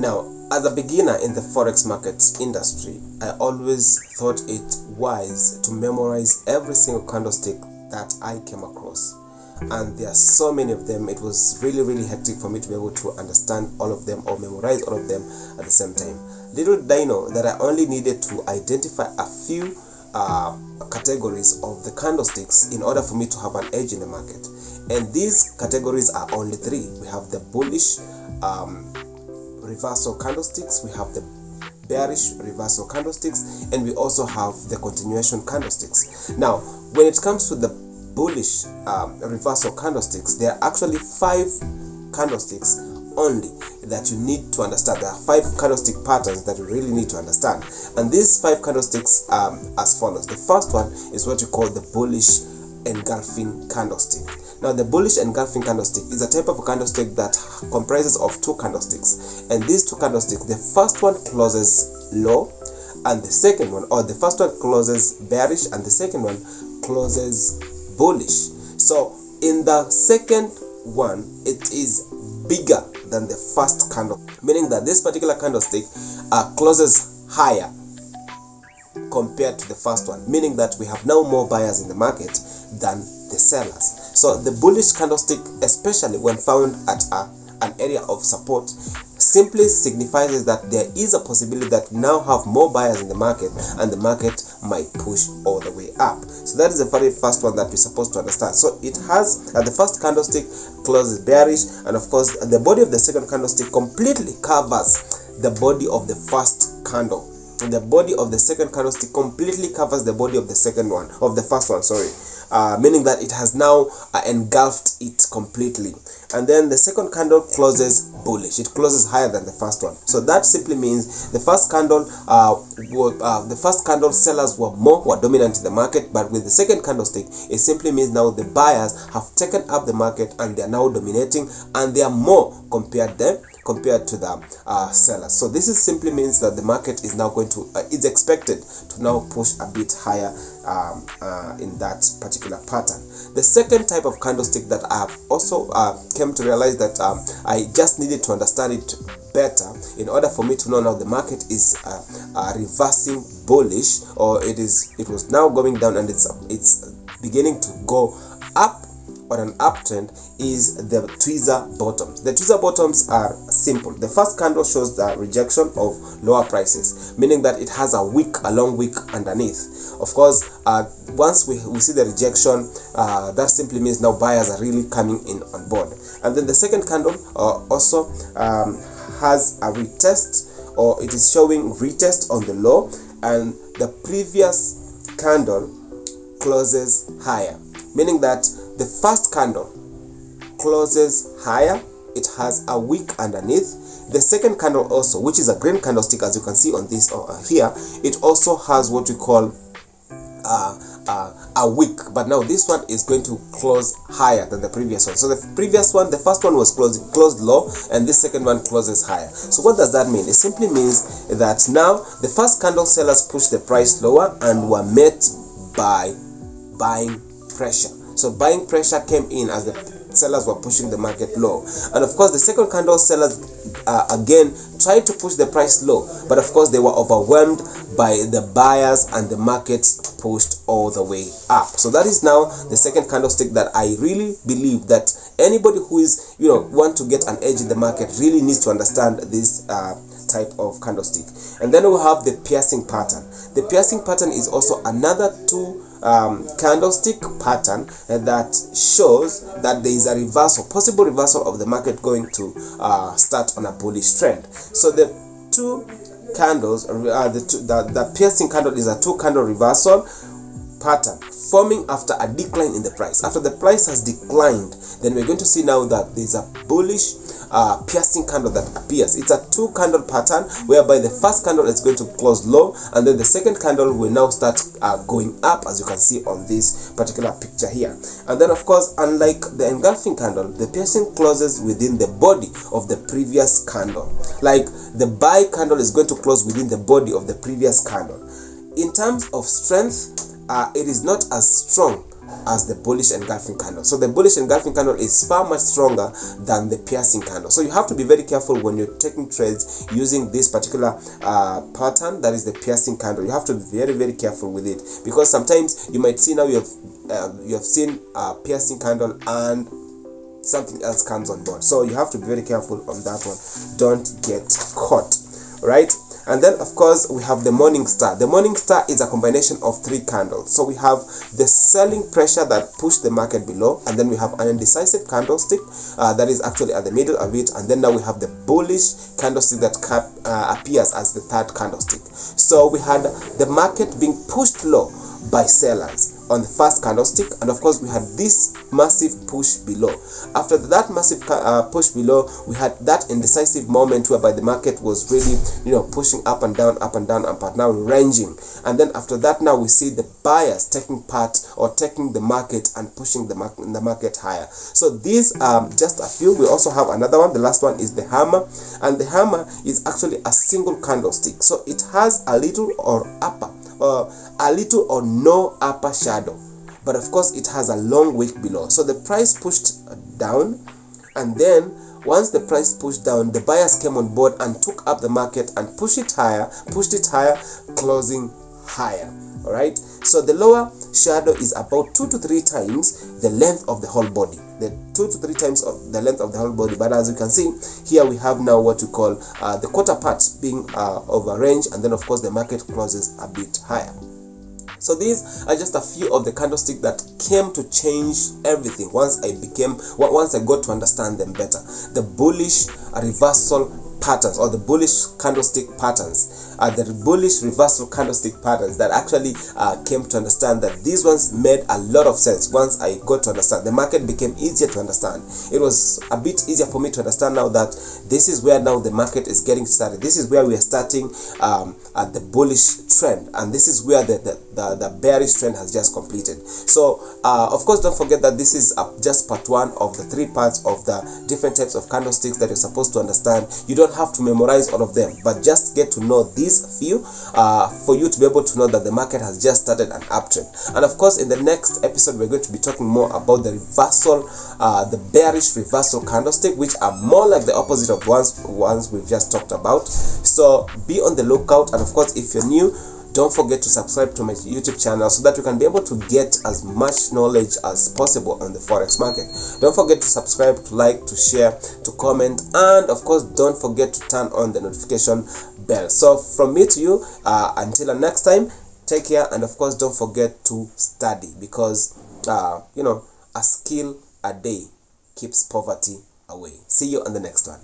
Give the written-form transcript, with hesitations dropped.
Now, as a beginner in the forex markets industry, I always thought it wise to memorize every single candlestick that I came across, and there are so many of them. It was really hectic for me to be able to understand all of them or memorize all of them at the same time. Little did I know that I only needed to identify a few categories of the candlesticks in order for me to have an edge in the market. And these categories are only three. We have the bullish reversal candlesticks, we have the bearish reversal candlesticks, and we also have the continuation candlesticks. Now, when it comes to the bullish reversal candlesticks, there are actually 5 candlesticks only that you need to understand. There are 5 candlestick patterns that you really need to understand, and these 5 candlesticks are as follows. The first one is what you call the bullish engulfing candlestick. Now, the bullish engulfing candlestick is a type of candlestick that comprises of 2 candlesticks, and these 2 candlesticks, the first one closes low, and the second one, or the first one closes bearish, and the second one closes bullish. So in the second one, it is bigger than the first candle, meaning that this particular candlestick closes higher compared to the first one, meaning that we have now more buyers in the market than the sellers. So the bullish candlestick, especially when found at an area of support, simply signifies that there is a possibility that we now have more buyers in the market and the market might push all the way up. So that is the very first one that we're supposed to understand. So it has the first candlestick closes bearish, and of course the body of the second candlestick completely covers the body of the first candle, and the body of the second candlestick completely covers the body of the first one, meaning that it has now engulfed it completely. And then the second candle closes bullish. It closes higher than the first one. So that simply means the first candle sellers were dominant in the market, but with the second candlestick, it simply means now the buyers have taken up the market and they are now dominating, and they are more compared to the sellers. So this simply means that the market is now going to is expected to now push a bit higher in that particular pattern. The second type of candlestick that I have also came to realize that I just needed to understand it better in order for me to know now the market is reversing bullish, or it was now going down and it's beginning to go up on an uptrend, is the tweezer bottoms. The tweezer bottoms are simple. The first candle shows the rejection of lower prices, meaning that it has a long wick underneath. Of course, once we see the rejection, that simply means now buyers are really coming in on board. And then the second candle also has a retest, or it is showing retest on the low, and the previous candle closes higher, meaning that the first candle closes higher, it has a wick underneath. The second candle also, which is a green candlestick, as you can see on this here, it also has what we call a wick, but now this one is going to close higher than the previous one. So the previous one, the first one was closed low, and this second one closes higher. So what does that mean? It simply means that now the first candle sellers pushed the price lower and were met by buying pressure. So buying pressure came in as the sellers were pushing the market low, and of course the second candle sellers again tried to push the price low, but of course they were overwhelmed by the buyers and the market pushed all the way up. So that is now the second candlestick that I really believe that anybody who is want to get an edge in the market really needs to understand this type of candlestick. And then we have the piercing pattern. The piercing pattern is also another candlestick pattern that shows that there is a possible reversal of the market going to start on a bullish trend. So the two candles, the piercing candle is a 2-candle reversal pattern forming after a decline in the price. After the price has declined, then we're going to see now that there's a bullish piercing candle that appears. It's a 2-candle pattern whereby the first candle is going to close low, and then the second candle will now start going up, as you can see on this particular picture here. And then of course, unlike the engulfing candle, the piercing closes within the body of the previous candle. Like the buy candle is going to close within the body of the previous candle. In terms of strength, it is not as strong as the bullish engulfing candle. So the bullish engulfing candle is far much stronger than the piercing candle. So you have to be very careful when you're taking trades using this particular pattern, that is the piercing candle. You have to be very, very careful with it, because sometimes you might see now you have seen a piercing candle and something else comes on board. So you have to be very careful on that one. Don't get caught. Right? And then of course we have the morning star. The morning star is a combination of three candles. So we have the selling pressure that pushed the market below, and then we have an indecisive candlestick that is actually at the middle of it, and then now we have the bullish candlestick that appears as the third candlestick. So we had the market being pushed low by sellers on the first candlestick, and of course we had this massive push below. After that massive push below, we had that indecisive moment whereby the market was really, pushing up and down, up and down, up and down, ranging. And then after that, now we see the buyers taking part or taking the market and pushing the market higher. So these are just a few. We also have another one. The last one is the hammer, and the hammer is actually a single candlestick. So it has a little or no upper shadow, but of course it has a long wick below. So the price pushed down, and then once the price pushed down, the buyers came on board and took up the market and pushed it higher, closing higher. All right, so the lower shadow is about 2 to 3 times the length of the whole body, the 2 to 3 times of the length of the whole body. But as you can see here, we have now what we call the quarter parts being over range, and then of course the market closes a bit higher. So these are just a few of the candlesticks that came to change everything once I got to understand them better. The bullish reversal patterns, or the bullish candlestick patterns, the bullish reversal candlestick patterns that actually came to understand that these ones made a lot of sense. Once I got to understand, the market became easier to understand. It was a bit easier for me to understand now that this is where now the market is getting started. This is where we are starting at the bullish trend, and this is where the bearish trend has just completed. So of course, don't forget that this is just part 1 of the 3 parts of the different types of candlesticks that you're supposed to understand. You don't have to memorize all of them, but just get to know these few for you to be able to know that the market has just started an uptrend. And of course, in the next episode, we're going to be talking more about the reversal, the bearish reversal candlestick, which are more like the opposite of ones we've just talked about. So be on the lookout, and of course, if you're new, don't forget to subscribe to my YouTube channel so that you can be able to get as much knowledge as possible on the forex market. Don't forget to subscribe, to like, to share, to comment, and of course don't forget to turn on the notification bell. So from me to you, until next time, take care, and of course don't forget to study, because a skill a day keeps poverty away. See you on the next one.